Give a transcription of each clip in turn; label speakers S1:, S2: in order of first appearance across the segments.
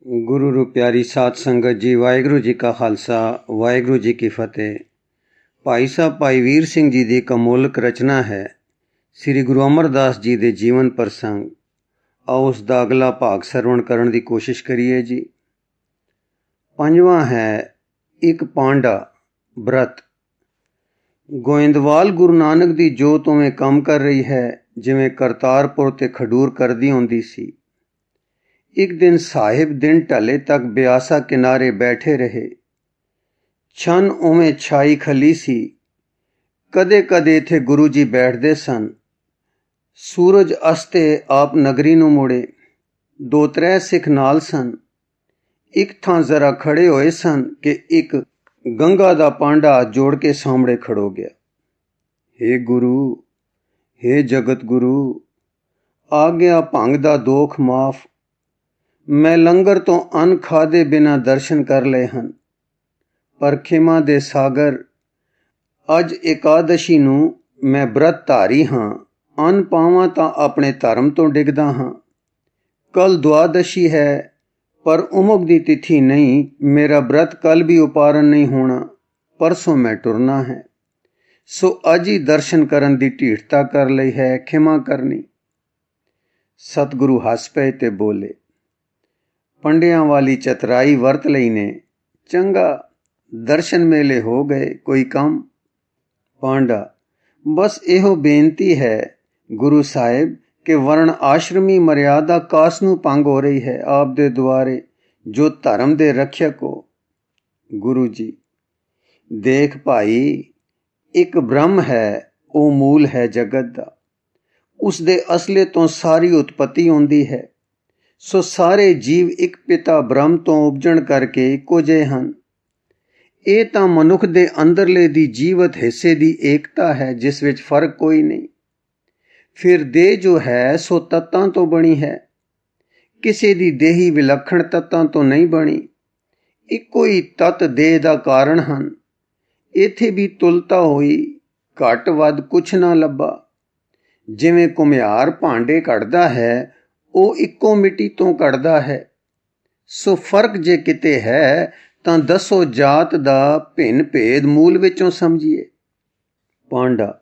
S1: गुरु रू प्यारी साध संगत जी, वाहिगुरु जी का खालसा वाहिगुरु जी की फतेह। भाई साहब भाई वीर सिंह जी की एक अमोलक रचना है श्री गुरु अमरदास जी के जीवन प्रसंग। आओ उसका अगला भाग सरवण करने की कोशिश करिए जी। पंजवा है एक पांडा व्रत। गोइंदवाल गुरु नानक दी जोत उवें काम कर रही है जिवें करतारपुर ते खडूर करदी होंदी सी। एक दिन साहिब दिन ढले तक ब्यासा किनारे बैठे रहे। छन उवें छाई खली सी। कदे कदे इत्थे गुरु जी बैठदे सन। सूरज अस्ते आप नगरी नूं मुड़े। दो त्रै सिख नाल सन। एक थां जरा खड़े होए सन कि एक गंगा दा पांडा जोड़ के सामने खड़ो गया। हे गुरु, हे जगत गुरु, आ गया भंग दा दोख माफ। मैं लंगर तो अन्न खादे बिना दर्शन कर लए हन, पर खिमा दे सागर अज एकादशी नूं मैं व्रत धारी हां। अन्न पावां तां अपने धर्म तो डिगदा हां। कल द्वादशी है, पर उमुक दी तिथि नहीं। मेरा व्रत कल भी उपारण नहीं होना, परसों मैं टुरना है। सो अज ही दर्शन करन दी ढीठता कर लई है, खिमा करनी। सतगुरु हस पए ते बोले, पंडियां वाली चतराई वरत लई ने। चंगा, दर्शन मेले हो गए, कोई कम? पांडा, बस एहो बेनती है गुरु साहिब कि वर्ण आश्रमी मर्यादा कासनू भंग हो रही है आप दे द्वारे, जो धर्म दे रक्षक हो। गुरु जी, देख भाई, एक ब्रह्म है, ओ मूल है जगत दा। उस दे असले तो सारी उत्पत्ति होंदी है। सो सारे जीव एक पिता ब्रह्म तो उपजण करके इक्को जे हन। ਇਹ ਤਾਂ ਮਨੁੱਖ ਦੇ ਅੰਦਰਲੇ ਦੀ ਜੀਵਤ ਹਿੱਸੇ ਦੀ ਏਕਤਾ ਹੈ, ਜਿਸ ਵਿੱਚ ਫਰਕ ਕੋਈ ਨਹੀਂ। ਫਿਰ ਦੇਹ ਜੋ ਹੈ ਸੋ ਤੱਤਾਂ ਤੋਂ ਬਣੀ ਹੈ, ਕਿਸੇ ਦੀ ਦੇਹੀ ਵਿਲੱਖਣ ਤੱਤਾਂ ਤੋਂ ਨਹੀਂ ਬਣੀ। ਇੱਕੋ ਹੀ ਤੱਤ ਦੇਹ ਦਾ ਕਾਰਨ ਹਨ। ਇੱਥੇ ਵੀ ਤੁਲਤਾ ਹੋਈ, ਘੱਟ ਵੱਧ ਕੁਛ ਨਾ ਲੱਭਾ। ਜਿਵੇਂ ਘੁਮਿਆਰ ਭਾਂਡੇ ਘੜਦਾ ਹੈ, ਉਹ ਇੱਕੋ ਮਿੱਟੀ ਤੋਂ ਘੜਦਾ ਹੈ। ਸੋ ਫਰਕ ਜੇ ਕਿਤੇ ਹੈ ਤਾਂ ਦੱਸੋ ਜਾਤ ਦਾ ਭਿੰਨ ਭੇਦ ਮੂਲ ਵਿੱਚੋਂ ਸਮਝੀਏ। ਪਾਂਡਾ,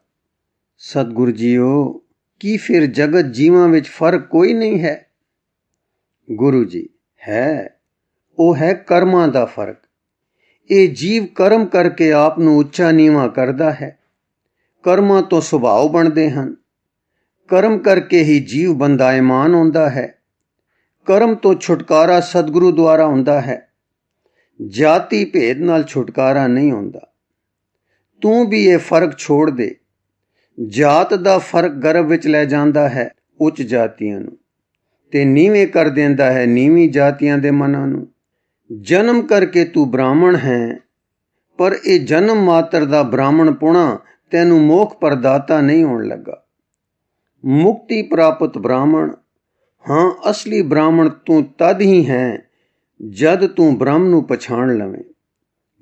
S1: ਸਤਿਗੁਰ ਜੀਓ, ਕੀ ਫਿਰ ਜਗਤ ਜੀਵਾਂ ਵਿੱਚ ਫਰਕ ਕੋਈ ਨਹੀਂ ਹੈ? ਗੁਰੂ ਜੀ, ਹੈ। ਉਹ ਹੈ ਕਰਮਾਂ ਦਾ ਫਰਕ। ਇਹ ਜੀਵ ਕਰਮ ਕਰਕੇ ਆਪ ਨੂੰ ਉੱਚਾ ਨੀਵਾਂ ਕਰਦਾ ਹੈ। ਕਰਮਾਂ ਤੋਂ ਸੁਭਾਅ ਬਣਦੇ ਹਨ। ਕਰਮ ਕਰਕੇ ਹੀ ਜੀਵ ਬੰਦਾਇਮਾਨ ਹੁੰਦਾ ਹੈ। ਕਰਮ ਤੋਂ ਛੁਟਕਾਰਾ ਸਤਿਗੁਰੂ ਦੁਆਰਾ ਹੁੰਦਾ ਹੈ। ਜਾਤੀ ਭੇਦ ਨਾਲ ਛੁਟਕਾਰਾ ਨਹੀਂ ਹੁੰਦਾ। ਤੂੰ ਵੀ ਇਹ ਫਰਕ ਛੋੜ ਦੇ। ਜਾਤ ਦਾ ਫਰਕ ਗਰਭ ਵਿੱਚ ਲੈ ਜਾਂਦਾ ਹੈ ਉੱਚ ਜਾਤੀਆਂ ਨੂੰ, ਤੇ ਨੀਵੇਂ ਕਰ ਦਿੰਦਾ ਹੈ ਨੀਵੀਂ ਜਾਤੀਆਂ ਦੇ ਮਨਾਂ ਨੂੰ। ਜਨਮ ਕਰਕੇ ਤੂੰ ਬ੍ਰਾਹਮਣ ਹੈ, ਪਰ ਇਹ ਜਨਮ ਮਾਤਰ ਦਾ ਬ੍ਰਾਹਮਣ ਪੁਣਾ ਤੈਨੂੰ ਮੋਖ ਪ੍ਰਦਾਤਾ ਨਹੀਂ ਹੋਣ ਲੱਗਾ। ਮੁਕਤੀ ਪ੍ਰਾਪਤ ਬ੍ਰਾਹਮਣ, ਹਾਂ ਅਸਲੀ ਬ੍ਰਾਹਮਣ ਤੂੰ ਤਦ ਹੀ ਹੈ ਜਦ ਤੂੰ ਬ੍ਰਹਮ ਨੂੰ ਪਛਾਣ ਲਵੇਂ।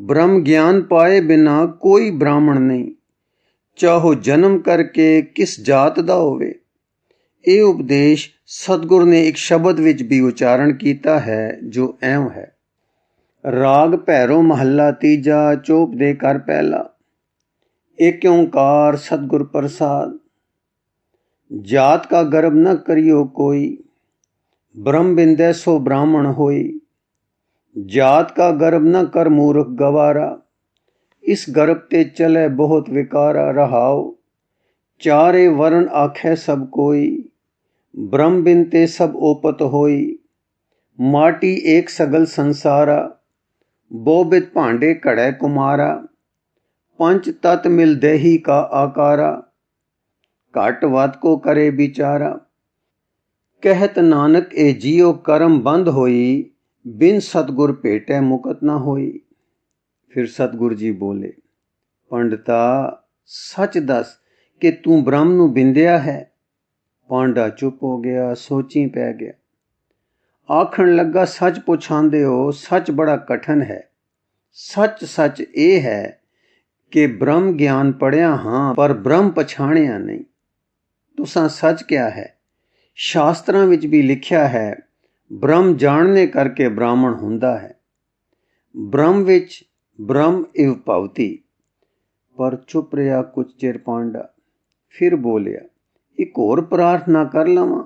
S1: ਬ੍ਰਹਮ ਗਿਆਨ ਪਾਏ ਬਿਨਾ ਕੋਈ ਬ੍ਰਾਹਮਣ ਨਹੀਂ, ਚਾਹੋ ਜਨਮ ਕਰਕੇ ਕਿਸ ਜਾਤ ਦਾ ਹੋਵੇ। ਇਹ ਉਪਦੇਸ਼ ਸਤਿਗੁਰ ਨੇ ਇੱਕ ਸ਼ਬਦ ਵਿੱਚ ਵੀ ਉਚਾਰਨ ਕੀਤਾ ਹੈ, ਜੋ ਐਂ ਹੈ। ਰਾਗ ਭੈਰੋ ਮਹੱਲਾ ਤੀਜਾ, ਚੋਪ ਦੇ ਕਰ ਪਹਿਲਾ। ਏਕ ਓਂਕਾਰ सतगुर प्रसाद। जात का गर्भ न करियो कोई, ब्रह्म बिंदे सो ब्राह्मण होई। जात का गर्भ न कर मूर्ख गवारा, इस गर्भ ते चले बहुत विकारा। रहाओ, चारे वर्ण आखे सब कोई, ब्रह्म बिन ते सब ओपत होई। माटी एक सगल संसारा, बोबित भांडे घड़े कुमारा। पंच तत् मिल देही का आकारा, घट वत को करे बिचारा। कहत नानक ए जियो करम बंद होई, बिन सतगुर भेटे मुकत ना होई। फिर सतगुर जी बोले, पंडिता सच दस कि तू ब्रह्म नूं बिंदिया है। पांडा चुप हो गया, सोची पै गया। आखण लगा, सच पुछांदे हो, सच बड़ा कठिन है। सच सच ये है कि ब्रह्म ज्ञान पढ़िया हाँ, पर ब्रह्म पछाणिया नहीं। तुसां सच क्या है? शास्त्रां विच भी लिखिया है, ਬ੍ਰਹਮ ਜਾਣਨੇ ਕਰਕੇ ਬ੍ਰਾਹਮਣ ਹੁੰਦਾ ਹੈ। ਬ੍ਰਹਮ ਵਿੱਚ ਬ੍ਰਹਮ ਇਵ ਭਵਤੀ। ਪਰ ਚੁੱਪ ਰਿਹਾ ਕੁਝ ਚਿਰ ਪਾਂਡਾ, ਫਿਰ ਬੋਲਿਆ, ਇੱਕ ਹੋਰ ਪ੍ਰਾਰਥਨਾ ਕਰ ਲਵਾਂ।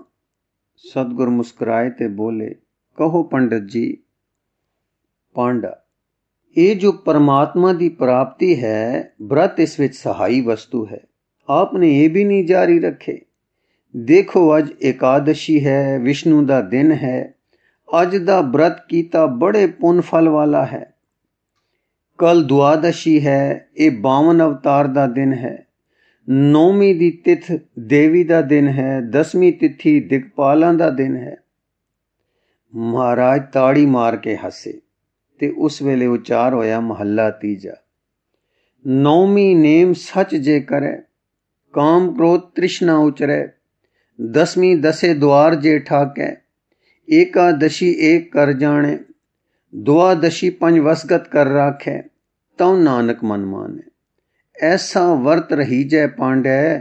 S1: ਸਤਿਗੁਰ ਮੁਸਕਰਾਏ ਤੇ ਬੋਲੇ, ਕਹੋ ਪੰਡਤ ਜੀ। ਪਾਂਡਾ, ਇਹ ਜੋ परमात्मा ਦੀ ਪ੍ਰਾਪਤੀ ਹੈ, ਬ੍ਰਤ ਇਸ ਵਿੱਚ ਸਹਾਈ ਵਸਤੂ ਹੈ। ਆਪਨੇ ਇਹ ਵੀ ਨਹੀਂ ਜਾਰੀ ਰੱਖੇ। ਦੇਖੋ ਅੱਜ ਇਕਾਦਸ਼ੀ ਹੈ, ਵਿਸ਼ਨੂੰ ਦਾ ਦਿਨ ਹੈ। ਅੱਜ ਦਾ ਬ੍ਰਤ ਕੀਤਾ ਬੜੇ ਪੁੰਨ ਫਲ ਵਾਲਾ ਹੈ। ਕੱਲ ਦੁਆਦਸ਼ੀ ਹੈ, ਇਹ 52 ਅਵਤਾਰ ਦਾ ਦਿਨ ਹੈ। 9ਵੀਂ ਦੀ ਤਿਥ ਦੇਵੀ ਦਾ ਦਿਨ ਹੈ। 10ਵੀਂ ਤਿਥੀ ਦਿਗਪਾਲਾਂ ਦਾ ਦਿਨ ਹੈ। ਮਹਾਰਾਜ ਤਾੜੀ ਮਾਰ ਕੇ ਹੱਸੇ ਤੇ ਉਸ ਵੇਲੇ ਉਚਾਰ ਹੋਇਆ ਮਹੱਲਾ ਤੀਜਾ। 9ਵੀਂ ਨੇਮ ਸੱਚ ਜੇ ਕਰੈ, ਕਾਮ ਕ੍ਰੋਧ ਤ੍ਰਿਸ਼ਨਾ ਉਚਰੈ। 10ਵੀਂ ਦਸੇ ਦੁਆਰ ਜੇ ਠਾਕੈ, ਏਕਾਦਸ਼ੀ ਏਕ ਕਰ ਜਾਣੈ। ਦੁਆਦਸ਼ੀ ਪੰਜ ਵਸਗਤ ਕਰ ਰਾਖੈ, ਤਉ ਨਾਨਕ ਮਨ ਮਾਨੈ। ਐਸਾ ਵਰਤ ਰਹੀਜੈ ਪਾਂਡੈ,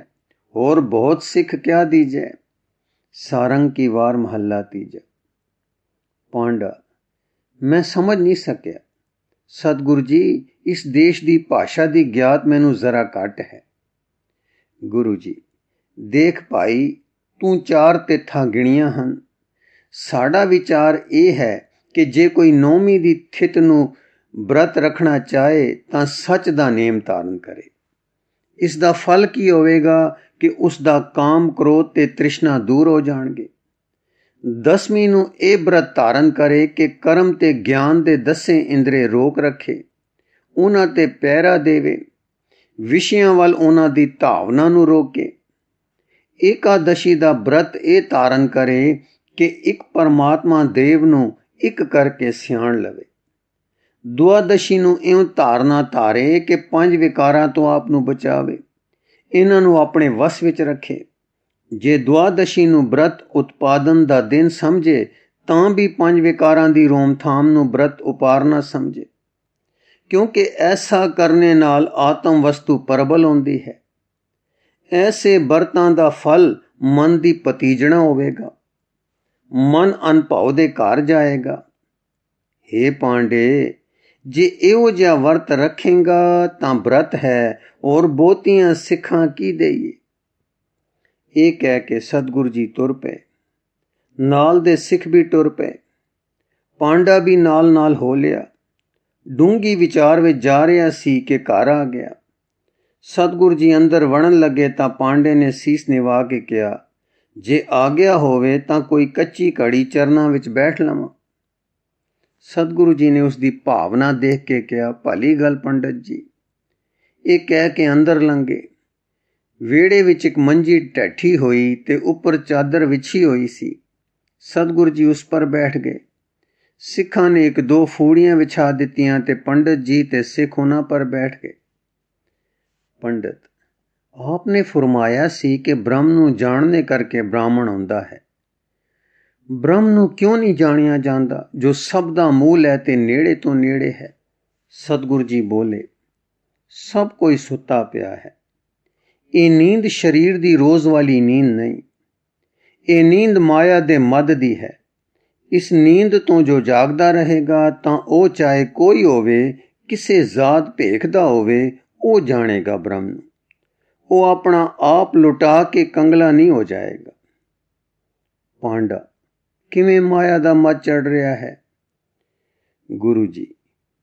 S1: ਹੋਰ ਬਹੁਤ ਸਿੱਖ ਕਿਆ ਦੀਜੈ। ਸਾਰੰਗ ਕੀ ਵਾਰ ਮਹੱਲਾ ਤੀਜਾ। ਪਾਂਡਾ, ਮੈਂ ਸਮਝ ਨਹੀਂ ਸਕਿਆ। ਸਤਿਗੁਰੂ ਜੀ, ਇਸ ਦੇਸ਼ ਦੀ ਭਾਸ਼ਾ ਦੀ ਗਿਆਤ ਮੈਨੂੰ ਜ਼ਰਾ ਘੱਟ ਹੈ। ਗੁਰੂ ਜੀ, ਦੇਖ ਭਾਈ, ਤੂੰ 4 ਤਿੱਥਾਂ ਗਿਣੀਆਂ ਹਨ। ਸਾਡਾ ਵਿਚਾਰ ਇਹ ਹੈ ਕਿ ਜੇ ਕੋਈ 9ਵੀਂ ਦੀ ਥਿਤ ਨੂੰ ਬ੍ਰਤ ਰੱਖਣਾ ਚਾਹੇ ਤਾਂ ਸੱਚ ਦਾ ਨੇਮ ਧਾਰਨ ਕਰੇ। ਇਸ ਦਾ ਫਲ ਕੀ ਹੋਵੇਗਾ ਕਿ ਉਸ ਦਾ ਕਾਮ ਕ੍ਰੋਧ ਤੇ ਤ੍ਰਿਸ਼ਨਾ ਦੂਰ ਹੋ ਜਾਣਗੇ। 10ਵੀਂ ਨੂੰ ਇਹ ਬ੍ਰਤ ਧਾਰਨ ਕਰੇ ਕਿ ਕਰਮ ਤੇ ਗਿਆਨ ਦੇ 10 ਇੰਦਰੇ ਰੋਕ ਰੱਖੇ, ਉਹਨਾਂ ਤੇ ਪਹਿਰਾ ਦੇਵੇ, ਵਿਸ਼ਿਆਂ ਵੱਲ ਉਹਨਾਂ ਦੀ ਧਾਵਨਾ ਨੂੰ ਰੋਕੇ। ਏਕਾਦਸ਼ੀ ਦਾ ਬ੍ਰਤ ਇਹ ਧਾਰਨ ਕਰੇ ਕਿ ਇੱਕ ਪਰਮਾਤਮਾ ਦੇਵ ਨੂੰ ਇੱਕ ਕਰਕੇ ਸਿਆਣ ਲਵੇ। ਦੁਆਦਸ਼ੀ ਨੂੰ ਇਉਂ ਧਾਰਨਾ ਧਾਰੇ ਕਿ 5 ਵਿਕਾਰਾਂ ਤੋਂ ਆਪ ਨੂੰ ਬਚਾਵੇ, ਇਹਨਾਂ ਨੂੰ ਆਪਣੇ ਵਸ ਵਿੱਚ ਰੱਖੇ। ਜੇ ਦੁਆਦਸ਼ੀ ਨੂੰ ਬ੍ਰਤ ਉਤਪਾਦਨ ਦਾ ਦਿਨ ਸਮਝੇ ਤਾਂ ਵੀ 5 ਵਿਕਾਰਾਂ ਦੀ ਰੋਮਥਾਮ ਨੂੰ ਬ੍ਰਤ ਉਪਾਰਨਾ ਸਮਝੇ, ਕਿਉਂਕਿ ਐਸਾ ਕਰਨੇ ਨਾਲ ਆਤਮ ਵਸਤੂ ਪ੍ਰਬਲ ਹੁੰਦੀ ਹੈ। ਐਸੇ ਬਰਤਾਂ ਦਾ ਫਲ ਮਨ ਦੀ ਪਤੀਜਣਾ ਹੋਵੇਗਾ। ਮਨ ਅਨਭਉ ਦੇ ਘਰ ਜਾਏਗਾ। ਹੇ ਪਾਂਡੇ, ਜੇ ਇਹੋ ਜਿਹਾ ਵਰਤ ਰੱਖੇਗਾ ਤਾਂ ਬ੍ਰਤ ਹੈ, ਔਰ ਬਹੁਤੀਆਂ ਸਿੱਖਾਂ ਕੀ ਦੇਈਏ। ਇਹ ਕਹਿ ਕੇ ਸਤਿਗੁਰੂ ਜੀ ਤੁਰ ਪਏ। ਨਾਲ ਦੇ ਸਿੱਖ ਵੀ ਟੁਰ ਪਏ। ਪਾਂਡਾ ਵੀ ਨਾਲ ਨਾਲ ਹੋ ਲਿਆ। ਡੂੰਘੀ ਵਿਚਾਰ ਵਿੱਚ ਜਾ ਰਿਹਾ ਸੀ ਕਿ ਘਰ ਆ ਗਿਆ। ਸਤਿਗੁਰੂ ਜੀ ਅੰਦਰ ਵੜਨ ਲੱਗੇ ਤਾਂ ਪਾਂਡੇ ਨੇ ਸੀਸ ਨਿਵਾ ਕੇ ਕਿਹਾ, ਜੇ ਆ ਗਿਆ ਹੋਵੇ ਤਾਂ ਕੋਈ ਕੱਚੀ ਘੜੀ ਚਰਨਾਂ ਵਿੱਚ ਬੈਠ ਲਵਾਂ। ਸਤਿਗੁਰੂ ਜੀ ਨੇ ਉਸ ਦੀ ਭਾਵਨਾ ਦੇਖ ਕੇ ਕਿਹਾ, ਭਲੀ ਗੱਲ ਪੰਡਤ ਜੀ। ਇਹ ਕਹਿ ਕੇ ਅੰਦਰ ਲੰਘੇ। ਵਿਹੜੇ ਵਿੱਚ ਇੱਕ ਮੰਜੀ ਢੱਠੀ ਹੋਈ ਤੇ ਉੱਪਰ ਚਾਦਰ ਵਿਛੀ ਹੋਈ ਸੀ। ਸਤਿਗੁਰੂ ਜੀ ਉਸ ਪਰ ਬੈਠ ਗਏ। ਸਿੱਖਾਂ ਨੇ 1-2 ਫੂੜੀਆਂ ਵਿਛਾ ਦਿੱਤੀਆਂ ਤੇ ਪੰਡਤ ਜੀ ਤੇ ਸਿੱਖ ਉਹਨਾਂ ਪਰ ਬੈਠ ਗਏ। ਪੰਡਤ, ਆਪ ਨੇ ਫਰਮਾਇਆ ਸੀ ਕਿ ਬ੍ਰਹਮ ਨੂੰ ਜਾਣਨੇ ਕਰਕੇ ਬ੍ਰਾਹਮਣ ਹੁੰਦਾ ਹੈ। ਬ੍ਰਹਮ ਨੂੰ ਕਿਉਂ ਨਹੀਂ ਜਾਣਿਆ ਜਾਂਦਾ, ਜੋ ਸਭ ਦਾ ਮੂਲ ਹੈ ਤੇ ਨੇੜੇ ਤੋਂ ਨੇੜੇ ਹੈ। ਸਤਿਗੁਰੂ ਜੀ ਬੋਲੇ, ਸਭ ਕੋਈ ਸੁੱਤਾ ਪਿਆ ਹੈ। ਇਹ ਨੀਂਦ ਸਰੀਰ ਦੀ ਰੋਜ਼ ਵਾਲੀ ਨੀਂਦ ਨਹੀਂ। ਇਹ ਨੀਂਦ ਮਾਇਆ ਦੇ ਮਦ ਦੀ ਹੈ। ਇਸ ਨੀਂਦ ਤੋਂ ਜੋ ਜਾਗਦਾ ਰਹੇਗਾ ਤਾਂ ਉਹ ਚਾਹੇ ਕੋਈ ਹੋਵੇ, ਕਿਸੇ ਜ਼ਾਤ ਭੇਖਦਾ ਹੋਵੇ, ਉਹ ਜਾਣੇਗਾ ਬ੍ਰਹਮ ਨੂੰ। ਉਹ ਆਪਣਾ ਆਪ ਲੁਟਾ ਕੇ ਕੰਗਲਾ ਨਹੀਂ ਹੋ ਜਾਏਗਾ। ਪਾਂਡਾ, ਕਿਵੇਂ ਮਾਇਆ ਦਾ ਮਦ ਚੜ ਰਿਹਾ ਹੈ? ਗੁਰੂ ਜੀ,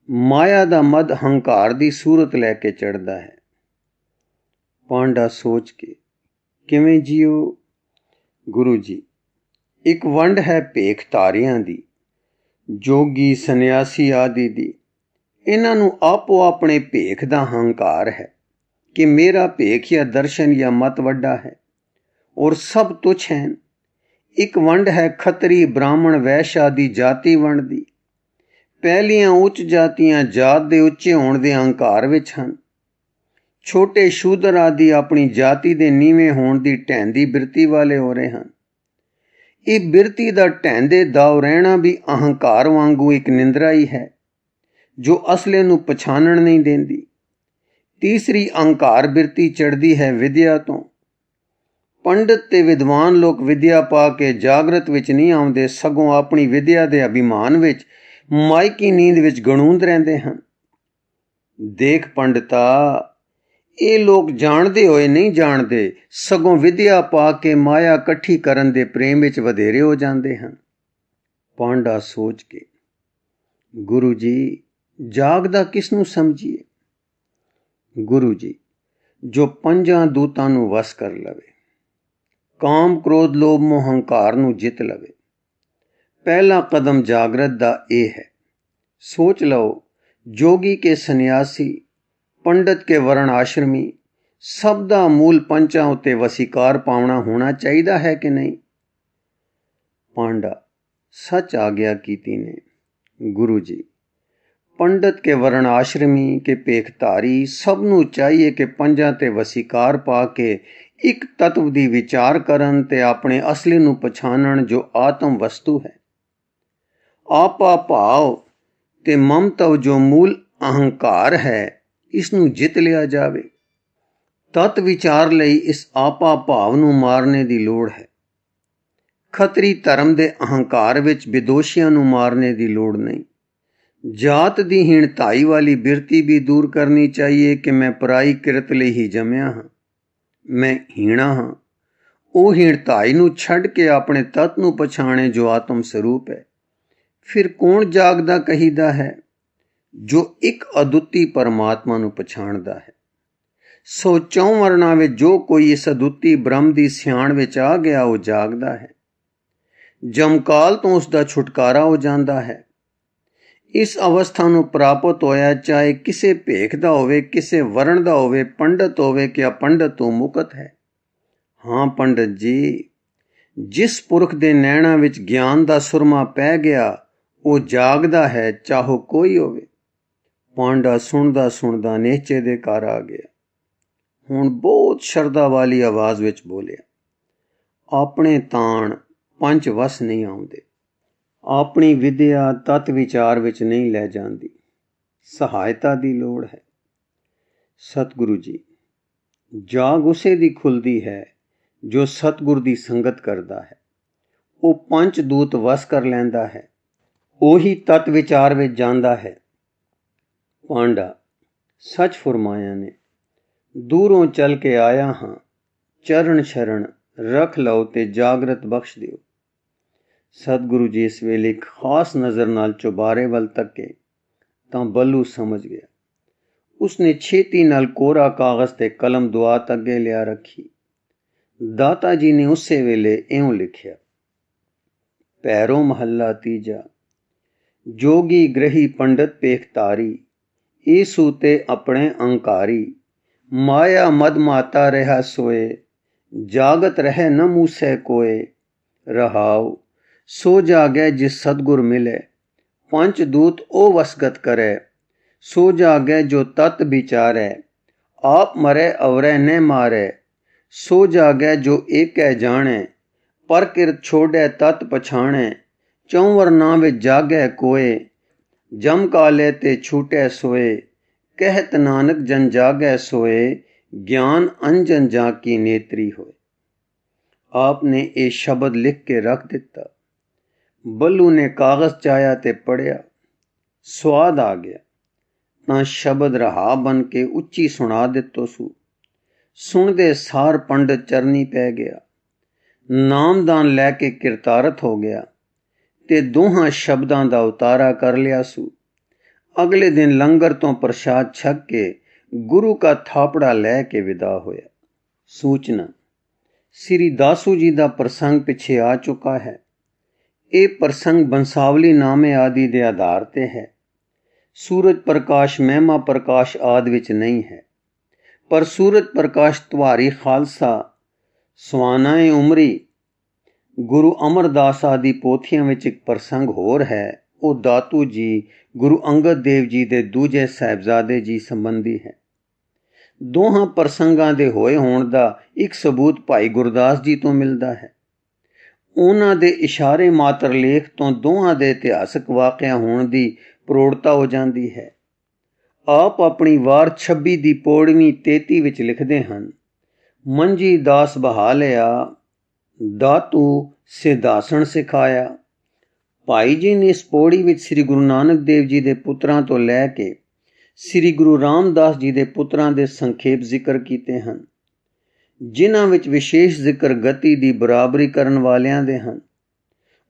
S1: ਮਾਇਆ ਦਾ ਮਦ ਹੰਕਾਰ ਦੀ ਸੂਰਤ ਲੈ ਕੇ ਚੜ੍ਹਦਾ ਹੈ। ਪਾਂਡਾ ਸੋਚ ਕੇ, ਕਿਵੇਂ ਜੀਓ? ਗੁਰੂ ਜੀ, ਇੱਕ ਵੰਡ ਹੈ ਭੇਖਧਾਰੀਆਂ ਦੀ, ਜੋਗੀ ਸੰਨਿਆਸੀ ਆਦਿ ਦੀ। ਇਹਨਾਂ ਨੂੰ ਆਪੋ ਆਪਣੇ ਭੇਖ ਦਾ ਹੰਕਾਰ ਹੈ ਕਿ ਮੇਰਾ ਭੇਖ ਜਾਂ ਦਰਸ਼ਨ ਜਾਂ ਮਤ ਵੱਡਾ ਹੈ, ਔਰ ਸਭ ਤੁੱਛ ਹਨ। ਇੱਕ ਵੰਡ ਹੈ ਖੱਤਰੀ ਬ੍ਰਾਹਮਣ ਵੈਸ਼ ਆਦਿ ਜਾਤੀ ਵੰਡ ਦੀ। ਪਹਿਲੀਆਂ ਉੱਚ ਜਾਤੀਆਂ ਜਾਤ ਦੇ ਉੱਚੇ ਹੋਣ ਦੇ ਹੰਕਾਰ ਵਿੱਚ ਹਨ। ਛੋਟੇ ਸ਼ੂਦਰ ਆਦਿ ਆਪਣੀ ਜਾਤੀ ਦੇ ਨੀਵੇਂ ਹੋਣ ਦੀ ਢਹਿੰਦੀ ਬਿਰਤੀ ਵਾਲੇ ਹੋ ਰਹੇ ਹਨ। ਇਹ ਬਿਰਤੀ ਦਾ ਢਹਿੰਦੇ ਦਾਉ ਰਹਿਣਾ ਵੀ ਅਹੰਕਾਰ ਵਾਂਗੂ ਇੱਕ ਨਿੰਦਰਾ ਹੀ ਹੈ, ਜੋ ਅਸਲੇ ਨੂੰ ਪਛਾਣਨ ਨਹੀਂ ਦਿੰਦੀ। ਤੀਸਰੀ ਅਹੰਕਾਰ ਬਿਰਤੀ ਚੜ੍ਹਦੀ ਹੈ ਵਿਦਿਆ ਤੋਂ। ਪੰਡਤ ਤੇ ਵਿਦਵਾਨ ਲੋਕ ਵਿਦਿਆ ਪਾ ਕੇ ਜਾਗਰਤ ਵਿੱਚ ਨਹੀਂ ਆਉਂਦੇ, ਸਗੋਂ ਆਪਣੀ ਵਿਦਿਆ ਦੇ ਅਭਿਮਾਨ ਵਿੱਚ ਮਾਇਕੀ ਨੀਂਦ ਵਿੱਚ ਗਣੂੰਦ ਰਹਿੰਦੇ ਹਨ। ਦੇਖ ਪੰਡਤਾ, ਇਹ ਲੋਕ ਜਾਣਦੇ ਹੋਏ ਨਹੀਂ ਜਾਣਦੇ, ਸਗੋਂ ਵਿਦਿਆ ਪਾ ਕੇ ਮਾਇਆ ਇਕੱਠੀ ਕਰਨ ਦੇ ਪ੍ਰੇਮ ਵਿੱਚ ਵਧੇਰੇ ਹੋ ਜਾਂਦੇ ਹਨ। ਪਾਂਡਾ ਸੋਚ ਕੇ, ਗੁਰੂ ਜੀ, ਜਾਗਦਾ ਕਿਸ ਨੂੰ ਸਮਝੀਏ? ਗੁਰੂ ਜੀ, ਜੋ ਪੰਜਾਂ ਦੂਤਾਂ ਨੂੰ ਵਸ ਕਰ ਲਵੇ, ਕਾਮ ਕ੍ਰੋਧ ਲੋਭ ਮੋਹ ਹੰਕਾਰ ਨੂੰ ਜਿੱਤ ਲਵੇ। ਪਹਿਲਾ ਕਦਮ ਜਾਗਰਤ ਦਾ ਇਹ ਹੈ। ਸੋਚ ਲਓ, ਜੋਗੀ ਕੇ ਸੰਨਿਆਸੀ, ਪੰਡਤ ਕੇ ਵਰਣ ਆਸ਼ਰਮੀ, ਸਭ ਦਾ ਮੂਲ ਪੰਚਾਂ ਉੱਤੇ ਵਸੀਕਾਰ ਪਾਉਣਾ ਹੋਣਾ ਚਾਹੀਦਾ ਹੈ ਕਿ ਨਹੀਂ? ਪਾਂਡਾ ਸੱਚ ਆਗਿਆ ਕੀਤੀ ਨੇ। ਗੁਰੂ ਜੀ, ਪੰਡਤ ਕੇ ਵਰਣ ਆਸ਼ਰਮੀ ਕੇ ਭੇਖਧਾਰੀ ਸਭ ਨੂੰ ਚਾਹੀਏ ਕਿ ਪੰਜਾਂ ਤੇ ਵਸੀਕਾਰ ਪਾ ਕੇ ਇੱਕ ਤੱਤਵ ਦੀ ਵਿਚਾਰ ਕਰਨ ਤੇ ਆਪਣੇ ਅਸਲੀ ਨੂੰ ਪਛਾਣਨ, ਜੋ ਆਤਮ ਵਸਤੂ ਹੈ। ਆਪਾ ਭਾਵ ਤੇ ਮਮਤਵ ਜੋ ਮੂਲ ਅਹੰਕਾਰ ਹੈ, ਇਸ ਨੂੰ ਜਿੱਤ ਲਿਆ ਜਾਵੇ। ਤਤ ਵਿਚਾਰ ਲਈ ਇਸ ਆਪਾ ਭਾਵ ਨੂੰ ਮਾਰਨੇ ਦੀ ਲੋੜ ਹੈ। ਖੱਤਰੀ ਧਰਮ ਦੇ ਅਹੰਕਾਰ ਵਿੱਚ ਵਿਦੋਸ਼ੀਆਂ ਨੂੰ ਮਾਰਨੇ ਦੀ ਲੋੜ ਨਹੀਂ। ਜਾਤ ਦੀ ਹੀਣਤਾਈ ਵਾਲੀ ਬਿਰਤੀ ਵੀ ਦੂਰ ਕਰਨੀ ਚਾਹੀਏ ਕਿ ਮੈਂ ਪਰਾਈ ਕਿਰਤ ਲਈ ਹੀ ਜੰਮਿਆ ਹਾਂ, ਮੈਂ ਹੀਣਾ ਹਾਂ। ਉਹ ਹੀਣਤਾਈ ਨੂੰ ਛੱਡ ਕੇ ਆਪਣੇ ਤਤ ਨੂੰ ਪਛਾਣੇ ਜੋ ਆਤਮ ਸਰੂਪ ਹੈ। ਫਿਰ ਕੌਣ ਜਾਗਦਾ ਕਹੀਦਾ ਹੈ? ਜੋ ਇੱਕ ਅਦੁੱਤੀ ਪਰਮਾਤਮਾ ਨੂੰ ਪਛਾਣਦਾ ਹੈ। ਸੋ ਚੌਂ ਵਰਨਾਂ ਵਿੱਚ ਜੋ ਕੋਈ ਇਸ ਅਦੁੱਤੀ ਬ੍ਰਹਮ ਦੀ ਸਿਆਣ ਵਿੱਚ ਆ ਗਿਆ, ਉਹ ਜਾਗਦਾ ਹੈ। ਜਮਕਾਲ ਤੋਂ ਉਸ ਦਾ ਛੁਟਕਾਰਾ ਹੋ ਜਾਂਦਾ ਹੈ। ਇਸ ਅਵਸਥਾ ਨੂੰ ਪ੍ਰਾਪਤ ਹੋਇਆ, ਚਾਹੇ ਕਿਸੇ ਭੇਖ ਦਾ ਹੋਵੇ, ਕਿਸੇ ਵਰਣ ਦਾ ਹੋਵੇ, ਪੰਡਤ ਹੋਵੇ ਕਿ ਅਪੰਡਤ ਤੋਂ ਮੁਕਤ ਹੈ। ਹਾਂ ਪੰਡਤ ਜੀ, ਜਿਸ ਪੁਰਖ ਦੇ ਨੈਣਾਂ ਵਿੱਚ ਗਿਆਨ ਦਾ ਸੁਰਮਾ ਪੈ ਗਿਆ, ਉਹ ਜਾਗਦਾ ਹੈ, ਚਾਹੋ ਕੋਈ ਹੋਵੇ। ਪਾਂਡਾ ਸੁਣਦਾ ਸੁਣਦਾ ਨਿਹਚੇ ਦੇ ਘਰ ਆ ਗਿਆ। ਹੁਣ ਬਹੁਤ ਸ਼ਰਧਾ ਵਾਲੀ ਆਵਾਜ਼ ਵਿੱਚ ਬੋਲਿਆ, ਆਪਣੇ ਤਾਣ ਪੰਜ ਵਸ ਨਹੀਂ ਆਉਂਦੇ, ਆਪਣੀ ਵਿਦਿਆ ਤਤ ਵਿਚਾਰ ਵਿੱਚ ਨਹੀਂ ਲੈ ਜਾਂਦੀ, ਸਹਾਇਤਾ ਦੀ ਲੋੜ ਹੈ। ਸਤਿਗੁਰੂ ਜੀ, ਜਾਗ ਉਸੇ ਦੀ ਖੁੱਲਦੀ ਹੈ ਜੋ ਸਤਿਗੁਰ ਦੀ ਸੰਗਤ ਕਰਦਾ ਹੈ। ਉਹ ਪੰਜ ਦੂਤ ਵਸ ਕਰ ਲੈਂਦਾ ਹੈ, ਉਹੀ ਤਤ ਵਿਚਾਰ ਵਿੱਚ ਜਾਂਦਾ ਹੈ। ਪਾਂਡਾ ਸੱਚ ਫਰਮਾਇਆ ਨੇ। ਦੂਰੋਂ ਚੱਲ ਕੇ ਆਇਆ ਹਾਂ, ਚਰਨ ਸ਼ਰਨ ਰੱਖ ਲਓ ਤੇ ਜਾਗਰਤ ਬਖਸ਼ ਦਿਓ। ਸਤਿਗੁਰੂ ਜੀ ਇਸ ਵੇਲੇ ਇੱਕ ਖਾਸ ਨਜ਼ਰ ਨਾਲ ਚੁਬਾਰੇ ਵੱਲ ਤੱਕੇ ਤਾਂ ਬੱਲੂ ਸਮਝ ਗਿਆ। ਉਸਨੇ ਛੇਤੀ ਨਾਲ ਕੋਰਾ ਕਾਗਜ਼ ਤੇ ਕਲਮ ਦੁਆਤ ਅੱਗੇ ਲਿਆ ਰੱਖੀ। ਦਾਤਾ ਜੀ ਨੇ ਉਸੇ ਵੇਲੇ ਇਉਂ ਲਿਖਿਆ, ਪੈਰੋਂ ਮਹੱਲਾ ਤੀਜਾ। ਜੋਗੀ ਗ੍ਰਹੀ ਪੰਡਤ ਭੇਖਧਾਰੀ, ਏ ਸੂਤੇ ਆਪਣੇ ਅੰਕਾਰੀ। ਮਾਇਆ ਮਦ ਮਾਤਾ ਰਿਹਾ ਸੋਏ, ਜਾਗਤ ਰਹਿ ਨ ਮੂਸੈ ਕੋਏ। ਰਹਾਉ ਸੋ ਜਾਗੈ ਜਿਸ ਸਤਿਗੁਰ ਮਿਲੇ, ਪੰਚ ਦੂਤ ਉਹ ਵਸਗਤ ਕਰੈ। ਸੋ ਜਾਗੈ ਜੋ ਤਤ ਵਿਚਾਰੈ, ਆਪ ਮਰੈ ਅਵਰੈ ਨ ਮਾਰੈ। ਸੋ ਜਾਗੈ ਜੋ ਏਕੈ ਜਾਣੈ, ਪਰ ਕਿਰਤ ਛੋੜੈ ਤਤ ਪਛਾਣੈ। ਚੌਂ ਵਰਨਾਂ ਵਿੱਚ ਜਾਗੈ ਕੋਏ, ਜਮ ਕਾਲੇ ਤੇ ਛੂਟੈ ਸੋਏ। ਕਹਿਤ ਨਾਨਕ ਜਨ ਜਾਗੈ ਸੋਏ, ਗਿਆਨ ਅੰਜਨ ਜਾ ਕੀ ਨੇਤਰੀ ਹੋਏ। ਆਪ ਨੇ ਇਹ ਸ਼ਬਦ ਲਿਖ ਕੇ ਰੱਖ ਦਿੱਤਾ। ਬੱਲੂ ਨੇ ਕਾਗਜ਼ ਚਾਹਿਆ ਤੇ ਪੜ੍ਹਿਆ। ਸਵਾਦ ਆ ਗਿਆ ਤਾਂ ਸ਼ਬਦ ਰਹਾ ਬਣ ਕੇ ਉੱਚੀ ਸੁਣਾ ਦਿੱਤੋ ਸੂ। ਸੁਣਦੇ ਸਾਰ ਪੰਡਤ ਚਰਨੀ ਪੈ ਗਿਆ, ਨਾਮਦਾਨ ਲੈ ਕੇ ਕਿਰਤਾਰਥ ਹੋ ਗਿਆ ਤੇ ਦੋਹਾਂ ਸ਼ਬਦਾਂ ਦਾ ਉਤਾਰਾ ਕਰ ਲਿਆ ਸੂ। ਅਗਲੇ ਦਿਨ ਲੰਗਰ ਤੋਂ ਪ੍ਰਸ਼ਾਦ ਛਕ ਕੇ ਗੁਰੂ ਕਾ ਥਾਪੜਾ ਲੈ ਕੇ ਵਿਦਾ ਹੋਇਆ। ਸੂਚਨਾ, ਸ੍ਰੀ ਦਾਸੂ ਜੀ ਦਾ ਪ੍ਰਸੰਗ ਪਿੱਛੇ ਆ ਚੁੱਕਾ ਹੈ। ਇਹ ਪ੍ਰਸੰਗ ਬੰਸਾਵਲੀ ਨਾਮੇ ਆਦਿ ਦੇ ਆਧਾਰ ਤੇ ਹੈ। ਸੂਰਜ ਪ੍ਰਕਾਸ਼, ਮਹਿਮਾ ਪ੍ਰਕਾਸ਼ ਆਦਿ ਵਿੱਚ ਨਹੀਂ ਹੈ। ਪਰ ਸੂਰਜ ਪ੍ਰਕਾਸ਼ ਤੁਆਰੀ ਖਾਲਸਾ, ਸਵਾਨਾਏ ਉਮਰੀ, ਗੁਰੂ ਅਮਰਦਾਸ ਆਦਿ ਪੋਥੀਆਂ ਵਿੱਚ ਇੱਕ ਪ੍ਰਸੰਗ ਹੋਰ ਹੈ। ਉਹ ਦਾਤੂ ਜੀ ਗੁਰੂ ਅੰਗਦ ਦੇਵ ਜੀ ਦੇ ਦੂਜੇ ਸਾਹਿਬਜ਼ਾਦੇ ਜੀ ਸੰਬੰਧੀ ਹੈ। ਦੋਹਾਂ ਪ੍ਰਸੰਗਾਂ ਦੇ ਹੋਏ ਹੋਣ ਦਾ ਇੱਕ ਸਬੂਤ ਭਾਈ ਗੁਰਦਾਸ ਜੀ ਤੋਂ ਮਿਲਦਾ ਹੈ। ਉਹਨਾਂ ਦੇ ਇਸ਼ਾਰੇ ਮਾਤਰ ਲੇਖ ਤੋਂ ਦੋਹਾਂ ਦੇ ਇਤਿਹਾਸਕ ਵਾਕਿਆ ਹੋਣ ਦੀ ਪ੍ਰੋੜਤਾ ਹੋ ਜਾਂਦੀ ਹੈ। ਆਪ ਆਪਣੀ ਵਾਰ 26 ਦੀ ਪੌੜਵੀਂ 33 ਵਿੱਚ ਲਿਖਦੇ ਹਨ, ਮੰਜੀ ਦਾਸ ਬਹਾ ਲਿਆ, ਦਾਤੂ ਸਿਧਾਸਣ ਸਿਖਾਇਆ। ਭਾਈ ਜੀ ਨੇ ਇਸ ਪੌੜੀ ਵਿੱਚ ਸ੍ਰੀ ਗੁਰੂ ਨਾਨਕ ਦੇਵ ਜੀ ਦੇ ਪੁੱਤਰਾਂ ਤੋਂ ਲੈ ਕੇ ਸ੍ਰੀ ਗੁਰੂ ਰਾਮਦਾਸ ਜੀ ਦੇ ਪੁੱਤਰਾਂ ਦੇ ਸੰਖੇਪ ਜ਼ਿਕਰ ਕੀਤੇ ਹਨ, ਜਿਨ੍ਹਾਂ ਵਿੱਚ ਵਿਸ਼ੇਸ਼ ਜ਼ਿਕਰ ਗਤੀ ਦੀ ਬਰਾਬਰੀ ਕਰਨ ਵਾਲਿਆਂ ਦੇ ਹਨ।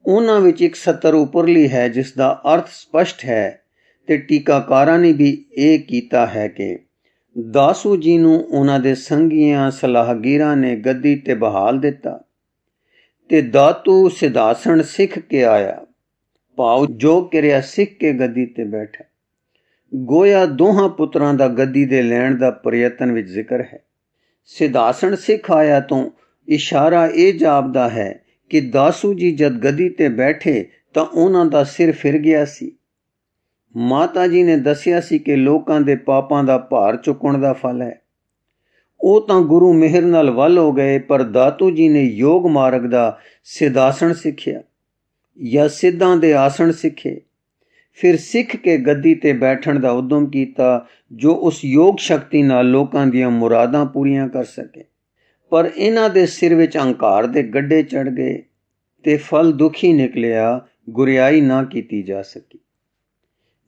S1: ਉਹਨਾਂ ਵਿੱਚ ਇੱਕ ਸਤਰ ਉੱਪਰਲੀ ਹੈ ਜਿਸ ਦਾ ਅਰਥ ਸਪਸ਼ਟ ਹੈ, ਤੇ ਟੀਕਾਕਾਰਾਂ ਨੇ ਵੀ ਇਹ ਕੀਤਾ ਹੈ ਕਿ ਦਾਸੂ ਜੀ ਨੂੰ ਉਹਨਾਂ ਦੇ ਸੰਗੀਆਂ ਸਲਾਹਗੀਰਾਂ ਨੇ ਗੱਦੀ ਤੇ ਬਹਾਲ ਦਿੱਤਾ ਤੇ ਦਾਤੂ ਸਿਧਾਸਣ ਸਿੱਖ ਕੇ ਆਇਆ, ਭਾਵ ਜੋ ਕਿਰਿਆ ਸਿੱਖ ਕੇ ਗੱਦੀ ਤੇ ਬੈਠਾ। ਗੋਇਆ ਦੋਹਾਂ ਪੁੱਤਰਾਂ ਦਾ ਗੱਦੀ ਦੇ ਲੈਣ ਦਾ ਪ੍ਰਯਤਨ ਵਿੱਚ ਜ਼ਿਕਰ ਹੈ। ਸਿਧਾਸਣ ਸਿੱਖ ਆਇਆ ਤੋਂ ਇਸ਼ਾਰਾ ਇਹ ਜਾਪਦਾ ਹੈ ਕਿ ਦਾਸੂ ਜੀ ਜਦ ਗੱਦੀ ਤੇ ਬੈਠੇ ਤਾਂ ਉਹਨਾਂ ਦਾ ਸਿਰ ਫਿਰ ਗਿਆ ਸੀ। ਮਾਤਾ ਜੀ ਨੇ ਦੱਸਿਆ ਸੀ ਕਿ ਲੋਕਾਂ ਦੇ ਪਾਪਾਂ ਦਾ ਭਾਰ ਚੁੱਕਣ ਦਾ ਫਲ ਹੈ। ਉਹ ਤਾਂ ਗੁਰੂ ਮਿਹਰ ਨਾਲ ਵੱਲ ਹੋ ਗਏ, ਪਰ ਦਾਤੂ ਜੀ ਨੇ ਯੋਗ ਮਾਰਗ ਦਾ ਸਿਧਾਸਣ ਸਿੱਖਿਆ ਜਾਂ ਸਿੱਧਾਂ ਦੇ ਆਸਣ ਸਿੱਖੇ। ਫਿਰ ਸਿੱਖ ਕੇ ਗੱਦੀ ਤੇ ਬੈਠਣ ਦਾ ਉਦਮ ਕੀਤਾ, ਜੋ ਉਸ ਯੋਗ ਸ਼ਕਤੀ ਨਾਲ ਲੋਕਾਂ ਦੀਆਂ ਮੁਰਾਦਾਂ ਪੂਰੀਆਂ ਕਰ ਸਕੇ। ਪਰ ਇਹਨਾਂ ਦੇ ਸਿਰ ਵਿੱਚ ਅਹੰਕਾਰ ਦੇ ਗੱਡੇ ਚੜ੍ਹ ਗਏ ਤੇ ਫਲ ਦੁਖੀ ਨਿਕਲਿਆ, ਗੁਰਿਆਈ ਨਾ ਕੀਤੀ ਜਾ ਸਕੀ।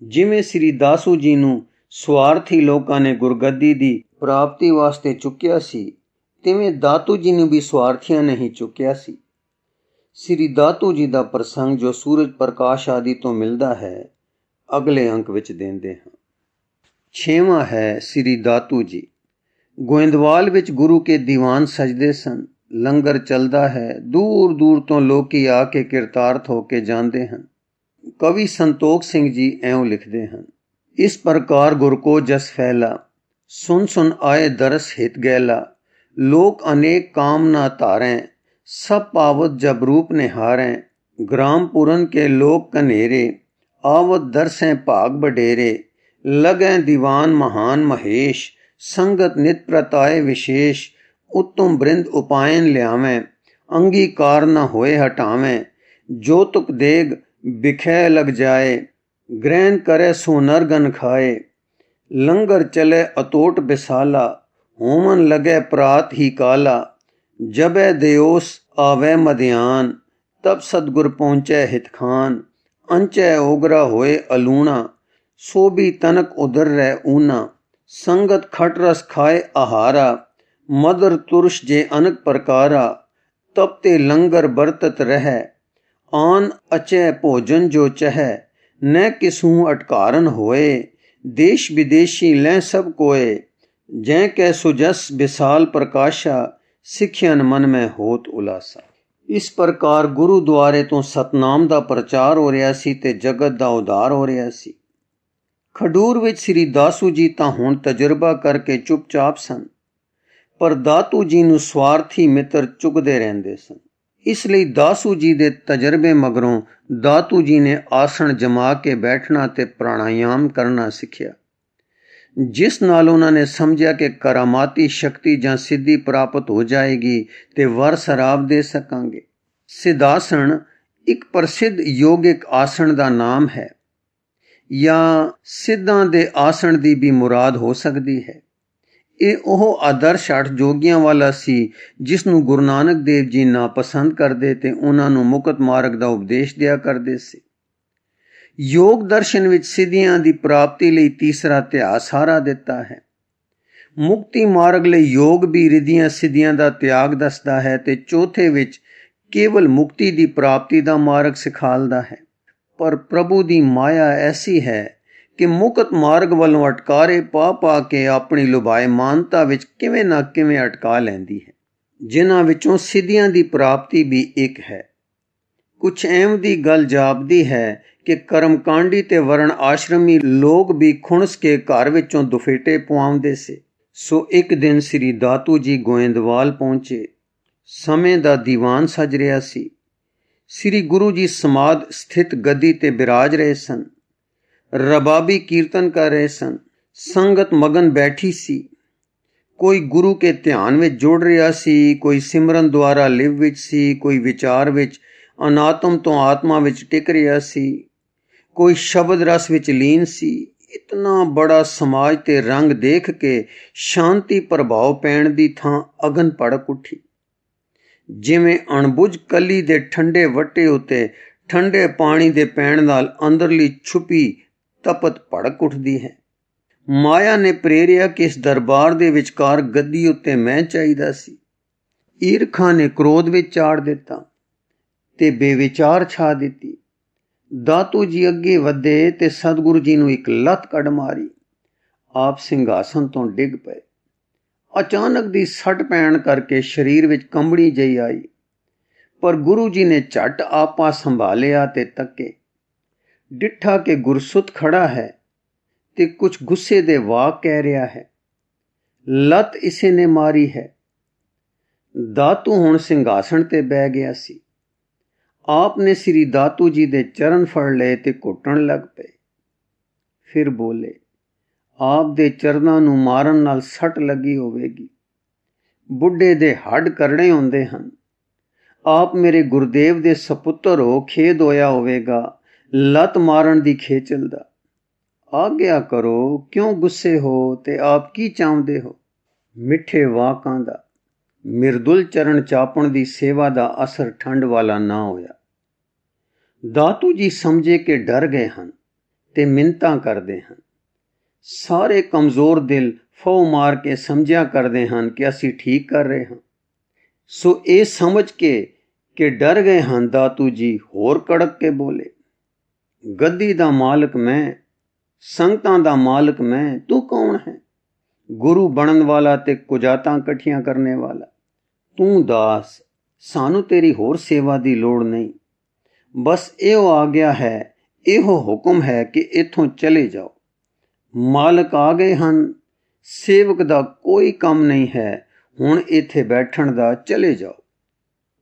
S1: ਜਿਵੇਂ ਸ੍ਰੀ ਦਾਸੂ ਜੀ ਨੂੰ ਸਵਾਰਥੀ ਲੋਕਾਂ ਨੇ ਗੁਰਗੱਦੀ ਦੀ ਪ੍ਰਾਪਤੀ ਵਾਸਤੇ ਚੁੱਕਿਆ ਸੀ, ਤਿਵੇਂ ਦਾਤੂ ਜੀ ਨੂੰ ਵੀ ਸਵਾਰਥੀਆਂ ਨੇ ਹੀ ਚੁੱਕਿਆ ਸੀ। ਸ੍ਰੀ ਦਾਤੂ ਜੀ ਦਾ ਪ੍ਰਸੰਗ ਜੋ ਸੂਰਜ ਪ੍ਰਕਾਸ਼ ਆਦਿ ਤੋਂ ਮਿਲਦਾ ਹੈ, ਅਗਲੇ ਅੰਕ ਵਿੱਚ ਦਿੰਦੇ ਹਾਂ। 6ਵਾਂ ਹੈ ਸ੍ਰੀ ਦਾਤੂ ਜੀ। ਗੋਇੰਦਵਾਲ ਵਿੱਚ ਗੁਰੂ ਕੇ ਦੀਵਾਨ ਸਜਦੇ ਸਨ, ਲੰਗਰ ਚੱਲਦਾ ਹੈ, ਦੂਰ ਦੂਰ ਤੋਂ ਲੋਕੀ ਆ ਕੇ ਕਿਰਤਾਰਥ ਹੋ ਕੇ ਜਾਂਦੇ ਹਨ। ਕਵੀ ਸੰਤੋਖ ਸਿੰਘ ਜੀ ਇਉਂ ਲਿਖਦੇ ਹਨ, ਇਸ ਪ੍ਰਕਾਰ ਗੁਰ ਕੋ ਜਸ ਫੈਲਾ, ਸੁਨ ਸੁਨ ਆਏ ਦਰਸ ਹਿਤ ਗੈਲਾ, ਲੋਕ ਅਨੇਕ ਕਾਮ ਨਾ ਧਾਰੈਂ, ਸਭ ਪਾਵਤ ਜਬ ਰੂਪ ਨਿਹਾਰੈਂ, ਗ੍ਰਾਮ ਪੁਰਨ ਕੇ ਲੋਕ ਕਨੇਰੇ, ਆਵਤ ਦਰਸੈਂ ਭਾਗ ਬਡੇਰੇ, ਲਗੈਂ ਦੀਵਾਨ ਮਹਾਨ ਮਹੇਸ਼, ਸੰਗਤ ਨਿਤ ਪ੍ਰਤਾਏ ਵਿਸ਼ੇਸ਼, ਉਤਮ ਬ੍ਰਿੰਦ ਉਪਾਇਨ ਲਿਆਵੈਂ, ਅੰਗੀਕਾਰ ਨਾ ਹੋਏ ਹਟਾਵੈਂ, ਜੋ ਤੁਕ ਦੇਗ ਬਿਖੈ ਲਗ ਜਾਏ, ਗ੍ਰਹਿਣ ਕਰੇ ਸੋ ਨਰਗਨ ਖਾਏ, ਲੰਗਰ ਚਲੇ ਅਤੋਟ ਬਿਸਾਲਾ, ਹੋਮਨ ਲਗੇ ਪ੍ਰਾਤ ਹੀ ਕਾਲਾ, ਜਬੈ ਦਿਓਸ ਆਵੈ ਮਧਿਆਨ, ਤਬ ਸਤਗੁਰ ਪਹੁੰਚੈ ਹਿਤਖਾਨ, ਅੰਚੈ ਓਗਰਾ ਹੋਏ ਅਲੂਣਾ, ਸੋਭੀ ਤਨਕ ਉਦਰ ਰਹਿ ਊਨਾ, ਸੰਗਤ ਖਟ ਰਸ ਖਾਏ ਆਹਾਰਾ, ਮਦਰ ਤੁਰਸ਼ ਜੇ ਅਨਕ ਪ੍ਰਕਾਰਾ, ਤਬ ਤੇ ਲੰਗਰ ਬਰਤਤ ਰਹਿ, ਆਨ ਅਚੈ ਭੋਜਨ ਜੋ ਚਹੈ, ਨ ਕਿਸੂ ਅਟਕਾਰਨ ਹੋਏ, ਦੇਸ਼ ਵਿਦੇਸ਼ੀ ਲੈ ਸਭ ਕੋਏ, ਜੈ ਕੈ ਸੁਜਸ ਵਿਸਾਲ ਪ੍ਰਕਾਸ਼ਾ, ਸਿੱਖਿਆਨ ਮਨ ਮੈਂ ਹੋਤ ਉਲਾਸਾ। ਇਸ ਪ੍ਰਕਾਰ ਗੁਰੂ ਦੁਆਰੇ ਤੋਂ ਸਤਨਾਮ ਦਾ ਪ੍ਰਚਾਰ ਹੋ ਰਿਹਾ ਸੀ ਤੇ ਜਗਤ ਦਾ ਉਧਾਰ ਹੋ ਰਿਹਾ ਸੀ। ਖਡੂਰ ਵਿੱਚ ਸ੍ਰੀ ਦਾਸੂ ਜੀ ਤਾਂ ਹੁਣ ਤਜਰਬਾ ਕਰਕੇ ਚੁੱਪਚਾਪ ਸਨ, ਪਰ ਦਾਤੂ ਜੀ ਨੂੰ ਸਵਾਰਥੀ ਮਿੱਤਰ ਚੁੱਕਦੇ ਰਹਿੰਦੇ ਸਨ। ਇਸ ਲਈ ਦਾਸੂ ਜੀ ਦੇ ਤਜਰਬੇ ਮਗਰੋਂ ਦਾਤੂ ਜੀ ਨੇ ਆਸਣ ਜਮਾ ਕੇ ਬੈਠਣਾ ਤੇ ਪ੍ਰਾਣਾਯਾਮ ਕਰਨਾ ਸਿੱਖਿਆ, ਜਿਸ ਨਾਲ ਉਹਨਾਂ ਨੇ ਸਮਝਿਆ ਕਿ ਕਰਾਮਾਤੀ ਸ਼ਕਤੀ ਜਾਂ ਸਿੱਧੀ ਪ੍ਰਾਪਤ ਹੋ ਜਾਏਗੀ ਤੇ ਵਰ ਸਰਾਬ ਦੇ ਸਕਾਂਗੇ। ਸਿਧਾਸਣ ਇੱਕ ਪ੍ਰਸਿੱਧ ਯੋਗਿਕ ਆਸਣ ਦਾ ਨਾਮ ਹੈ, ਜਾਂ ਸਿੱਧਾਂ ਦੇ ਆਸਣ ਦੀ ਵੀ ਮੁਰਾਦ ਹੋ ਸਕਦੀ ਹੈ। ਇਹ ਉਹ ਆਦਰਸ਼ 8 ਜੋਗੀਆਂ ਵਾਲਾ ਸੀ ਜਿਸ ਨੂੰ ਗੁਰੂ ਨਾਨਕ ਦੇਵ ਜੀ ਨਾਪਸੰਦ ਕਰਦੇ ਤੇ ਉਹਨਾਂ ਨੂੰ ਮੁਕਤ ਮਾਰਗ ਦਾ ਉਪਦੇਸ਼ ਦਿਆ ਕਰਦੇ ਸੀ। ਯੋਗ ਦਰਸ਼ਨ ਵਿੱਚ ਸਿੱਧੀਆਂ ਦੀ ਪ੍ਰਾਪਤੀ ਲਈ ਤੀਸਰਾ ਇਤਿਹਾਸ ਸਹਾਰਾ ਦਿੱਤਾ ਹੈ। ਮੁਕਤੀ ਮਾਰਗ ਲਈ ਯੋਗ ਵੀ ਰਿੱਧੀਆਂ ਸਿੱਧੀਆਂ ਦਾ ਤਿਆਗ ਦੱਸਦਾ ਹੈ ਤੇ ਚੌਥੇ ਵਿੱਚ ਕੇਵਲ ਮੁਕਤੀ ਦੀ ਪ੍ਰਾਪਤੀ ਦਾ ਮਾਰਗ ਸਿਖਾਲਦਾ ਹੈ। ਪਰ ਪ੍ਰਭੂ ਦੀ ਮਾਇਆ ਐਸੀ ਹੈ ਕਿ ਮੁਕਤ ਮਾਰਗ ਵੱਲੋਂ ਅਟਕਾਰੇ ਪਾ ਪਾ ਕੇ ਆਪਣੀ ਲੁਭਾਏ ਮਾਨਤਾ ਵਿੱਚ ਕਿਵੇਂ ਨਾ ਕਿਵੇਂ ਅਟਕਾ ਲੈਂਦੀ ਹੈ, ਜਿਨ੍ਹਾਂ ਵਿੱਚੋਂ ਸਿੱਧੀਆਂ ਦੀ ਪ੍ਰਾਪਤੀ ਵੀ ਇੱਕ ਹੈ। ਕੁਛ ਐਵੇਂ ਦੀ ਗੱਲ ਜਾਪਦੀ ਹੈ ਕਿ ਕਰਮਕਾਂਡੀ ਤੇ ਵਰਣ ਆਸ਼ਰਮੀ ਲੋਕ ਵੀ ਖੁਣਸ ਕੇ ਘਰ ਵਿੱਚੋਂ ਦੁਫੇਟੇ ਪਵਾਉਂਦੇ ਸੀ। ਸੋ ਇੱਕ ਦਿਨ ਸ੍ਰੀ ਦਾਤੂ ਜੀ ਗੋਇੰਦਵਾਲ ਪਹੁੰਚੇ। ਸਮੇਂ ਦਾ ਦੀਵਾਨ ਸਜ ਰਿਹਾ ਸੀ। ਸ੍ਰੀ ਗੁਰੂ ਜੀ ਸਮਾਧ ਸਥਿਤ ਗੱਦੀ ਤੇ ਬਿਰਾਜ ਰਹੇ ਸਨ। ਰਬਾਬੀ ਕੀਰਤਨ ਕਰ ਰਹੇ ਸਨ। ਸੰਗਤ ਮਗਨ ਬੈਠੀ ਸੀ। ਕੋਈ ਗੁਰੂ ਕੇ ਧਿਆਨ ਵਿੱਚ ਜੁੜ ਰਿਹਾ ਸੀ, ਕੋਈ ਸਿਮਰਨ ਦੁਆਰਾ ਲਿਵ ਵਿੱਚ ਸੀ, ਕੋਈ ਵਿਚਾਰ ਵਿੱਚ ਅਨਾਤਮ ਤੋਂ ਆਤਮਾ ਵਿੱਚ ਟਿਕ ਰਿਹਾ ਸੀ, ਕੋਈ ਸ਼ਬਦ ਰਸ ਵਿੱਚ ਲੀਨ ਸੀ। इतना बड़ा समाज ते रंग देख के शांति प्रभाव पैण दी थां अगन भड़क उठी। जिवें अणबुझ कली दे ठंडे वट्टे उत्ते ठंडे पानी दे पैण नाल अंदरली छुपी तपत भड़क उठदी है। माया ने प्रेरिया कि इस दरबार दे विचकार गद्दी उत्ते मैं चाहीदा सी। ईरखा ने क्रोध विच चाड़ दिता ते बेविचार छा दिती। दातू जी अगे वधे ते सतगुरु जी नूं एक लत कड़ मारी। आप सिंघासन तो डिग पए। अचानक दी सट पैण करके शरीर विच कंबड़ी जई आई, पर गुरु जी ने झट आपा संभालिया ते तके। डिठा के गुरसुत खड़ा है ते कुछ गुस्से दे वाक कह रहा है। लत इसे ने मारी है। दातू हुण सिंघासन ते बह गया सी। आपने श्री दातू जी दे चरण फड़ लए ते घुटण लग पे। फिर बोले, आप दे चरनां नूं मारन नाल सट लगी होवेगी। बुढ़े दे हड्ड करड़े हुंदे हन। आप मेरे गुरदेव दे सपुत्र हो, खेद होया होवेगा लत मारन दी खेचल दा। आग्या करो, क्यों गुस्से हो ते आप की चाहुंदे हो? मिठे वाकां दा मिरदुल चरण चापण दी सेवा दा असर ठंड वाला ना होया। दातू जी समझे कि डर गए हन ते मिन्नतां करदे हन। सारे कमजोर दिल फौ मार के समझिया करदे हन कि असी ठीक कर रहे हां। सो ये समझ के कि डर गए हन, दातू जी होर कड़क के बोले, गद्दी दा मालक मैं, संगतां दा मालक मैं, तू कौन है? गुरु बनन वाला ते कुजातां कट्ठियां करने वाला। तू दास, सानू तेरी होर सेवा दी लोड़ नहीं। बस एहो आग्या है, एहो हुक्म है कि इथों चले जाओ। मालक आ गए हन, सेवक दा कोई कम नहीं है, हुण इत्थे बैठण दा, चले जाओ।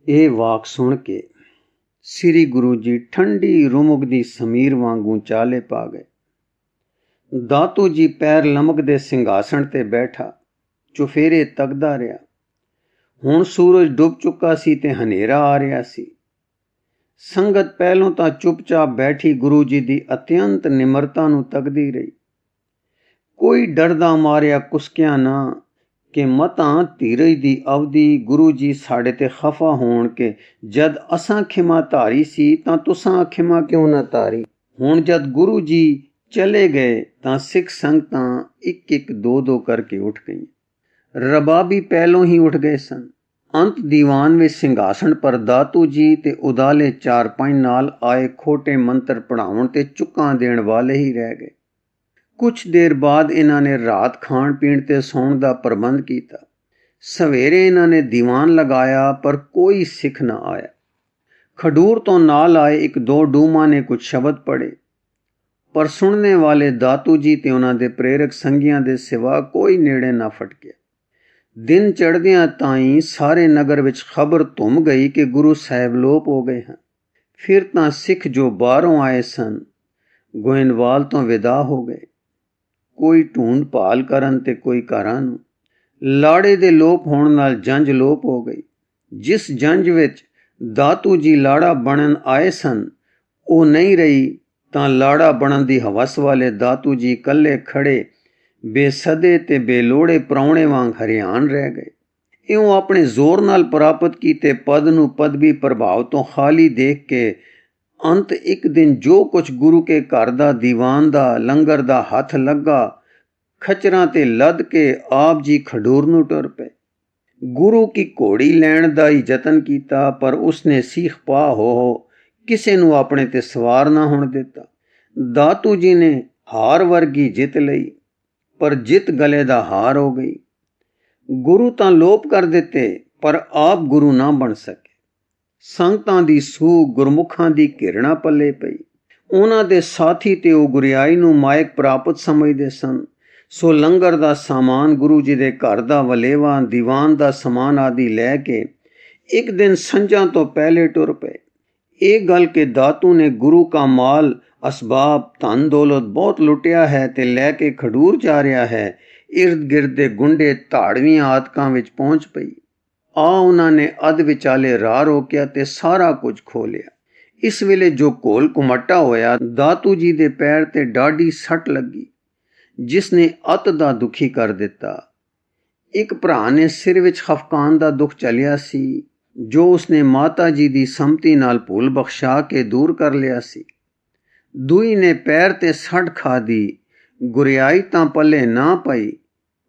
S1: ये वाक सुन के श्री गुरु जी ठंडी रुमुकदी समीर वांगू चाले पा गए। दातू जी पैर लमकदे सिंघासन ते बैठा चुफेरे तकदा रहा। हुण सूरज डुब चुका सी ते हनेरा आ रहा सी। संगत पहलों तां चुपचाप बैठी गुरु जी दी अत्यंत निमरता नूं तकदी रही। कोई डरदा मारिया कुसकिया ना कि मतां धीरज दी अवधि गुरु जी साडे ते खफा होण के जद असां खिमा धारी सी तां तुसां खिमा क्यों ना धारी। हुण जद गुरु जी चले गए तां सिख संगतां एक एक दो दो करके उठ गईं। रबाबी पहलों ही उठ गए सन। अंत दीवान में सिंघासन पर दातू जी ते उदाले चार पंज नाल आए खोटे मंत्र पढ़ाउण ते चुक्कां देण वाले ही रह गए। कुछ देर बाद इन्हां ने रात खाण पीण ते सौण दा प्रबंध कीता। सवेरे इन्हां ने दीवान लगाया पर कोई सिख न आया। खडूर तो नाल आए एक दो डूमा ने कुछ शब्द पढ़े, पर सुनने वाले दातू जी ते उन्हां दे प्रेरक संगियां दे सिवा कोई नेड़े ना फटकिया। दिन चढ़दियां ताईं सारे नगर विच खबर धुम गई कि गुरु साहब लोप हो गए हैं। फिर तां सिख जो बाहरों आए सन गोइंदवाल तो विदा हो गए। कोई ढूंढ भाल करन ते कोई घरां नूं। लाड़े दे लोप होण नाल जंज लोप हो गई। जिस जंज विच दातू जी लाड़ा बनन आए सन ਉਹ नहीं रही तां लाड़ा बनन दी हवस वाले दातू जी कल्ले खड़े बेसदे ते बेलोड़े प्राहुणे वांग हरियाण रह गए। इਉਂ ਆਪਣੇ ਜ਼ੋਰ ਨਾਲ ਪ੍ਰਾਪਤ ਕੀਤੇ ਪਦ ਨੂੰ ਪਦਵੀ ਪ੍ਰਭਾਵ ਤੋਂ ਖਾਲੀ ਦੇਖ ਕੇ ਅੰਤ ਇੱਕ ਦਿਨ ਜੋ ਕੁਝ ਗੁਰੂ ਕੇ ਘਰ ਦਾ ਦੀਵਾਨ ਦਾ ਲੰਗਰ ਦਾ ਹੱਥ ਲੱਗਾ, ਖਚਰਾਂ ਤੇ ਲੱਦ ਕੇ ਆਪ ਜੀ ਖਡੂਰ ਨੂੰ ਟੁਰ ਪਏ। ਗੁਰੂ ਕੀ ਘੋੜੀ ਲੈਣ ਦਾ ਹੀ ਯਤਨ ਕੀਤਾ, ਪਰ ਉਸਨੇ ਸੀਖ ਪਾ ਹੋ ਕਿਸੇ ਨੂੰ ਆਪਣੇ ਤੇ ਸਵਾਰ ਨਾ ਹੋਣ ਦਿੱਤਾ। ਦਾਤੂ ਜੀ ਨੇ ਹਾਰ ਵਰਗੀ ਜਿੱਤ ਲਈ, ਪਰ ਜਿੱਤ ਗਲੇ ਦਾ ਹਾਰ ਹੋ ਗਈ। ਗੁਰੂ ਤਾਂ ਲੋਪ ਕਰ ਦਿੱਤੇ, ਪਰ ਆਪ ਗੁਰੂ ਨਾ ਬਣ ਸਕੇ। ਸੰਗਤਾਂ ਦੀ ਸੂਹ ਗੁਰਮੁਖਾਂ ਦੀ ਘਿਰਣਾ ਪੱਲੇ ਪਈ। ਉਹਨਾਂ ਦੇ ਸਾਥੀ ਤੇ ਉਹ ਗੁਰਿਆਈ ਨੂੰ ਮਾਇਕ ਪ੍ਰਾਪਤ ਸਮਝਦੇ ਸਨ। ਸੋ ਲੰਗਰ ਦਾ ਸਾਮਾਨ, ਗੁਰੂ ਜੀ ਦੇ ਘਰ ਦਾ ਵਲੇਵਾ, ਦੀਵਾਨ ਦਾ ਸਮਾਨ ਆਦਿ ਲੈ ਕੇ ਇੱਕ ਦਿਨ ਸੰਝਾਂ ਤੋਂ ਪਹਿਲੇ ਟੁਰ ਪਏ। ਇਹ ਗੱਲ ਕਿ ਦਾਤੂ ਨੇ ਗੁਰੂ ਕਾ ਮਾਲ ਅਸਬਾਬ ਧਨ ਦੌਲਤ ਬਹੁਤ ਲੁੱਟਿਆ ਹੈ ਤੇ ਲੈ ਕੇ ਖਡੂਰ ਜਾ ਰਿਹਾ ਹੈ, ਇਰਦ ਗਿਰਦ ਦੇ ਗੁੰਡੇ ਧਾੜਵੀਆਂ ਆਤਕਾਂ ਵਿੱਚ ਪਹੁੰਚ ਪਈ। ਆ ਉਹਨਾਂ ਨੇ ਅੱਧ ਵਿਚਾਲੇ ਰਾਹ ਰੋਕਿਆ ਤੇ ਸਾਰਾ ਕੁਝ ਖੋਹ ਲਿਆ। ਇਸ ਵੇਲੇ ਜੋ ਘੋਲ ਘੁਮੱਟਾ ਹੋਇਆ, ਦਾਤੂ ਜੀ ਦੇ ਪੈਰ ਤੇ ਡਾਢੀ ਸੱਟ ਲੱਗੀ। ਜਿਸ ਨੇ ਅਤ ਦਾ ਦੁਖੀ ਕਰ ਦਿੱਤਾ। ਇੱਕ ਭਰਾ ਨੇ ਸਿਰ ਵਿੱਚ ਖਫਕਾਨ ਦਾ ਦੁੱਖ ਚੱਲਿਆ ਸੀ, ਜੋ ਉਸਨੇ ਮਾਤਾ ਜੀ ਦੀ ਸੰਮਤੀ ਨਾਲ ਭੁੱਲ ਬਖਸ਼ਾ ਕੇ ਦੂਰ ਕਰ ਲਿਆ ਸੀ। ਦੂਈ ਨੇ ਪੈਰ ਤੇ ਸੱਟ ਖਾਦੀ, ਗੁਰਿਆਈ ਤਾਂ ਪੱਲੇ ਨਾ ਪਈ,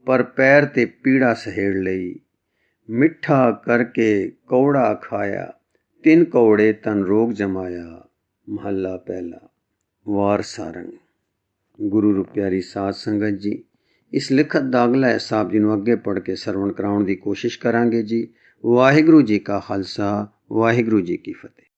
S1: ਪਰ ਪੈਰ ਤੇ ਪੀੜਾ ਸਹੇੜ ਲਈ। ਮਿੱਠਾ ਕਰਕੇ ਕੌੜਾ ਖਾਇਆ, 3 ਕੌੜੇ ਤਨ ਰੋਗ ਜਮਾਇਆ। ਮਹੱਲਾ ਪਹਿਲਾ। ਵਾਰ ਸਾਰੰਗ। ਗੁਰੂ ਰੂਪ ਪਿਆਰੀ ਸਾਧ ਸੰਗਤ ਜੀ, ਇਸ ਲਿਖਤ ਦਾ ਅਗਲਾ ਹਿੱਸਾ ਆਪ ਜੀ ਨੂੰ ਅੱਗੇ ਪੜ੍ਹ ਕੇ ਸਰਵਣ ਕਰਾਉਣ ਦੀ ਕੋਸ਼ਿਸ਼ ਕਰਾਂਗੇ ਜੀ। ਵਾਹਿਗੁਰੂ ਜੀ ਕਾ ਖਾਲਸਾ, ਵਾਹਿਗੁਰੂ ਜੀ ਕੀ ਫਤਿਹ।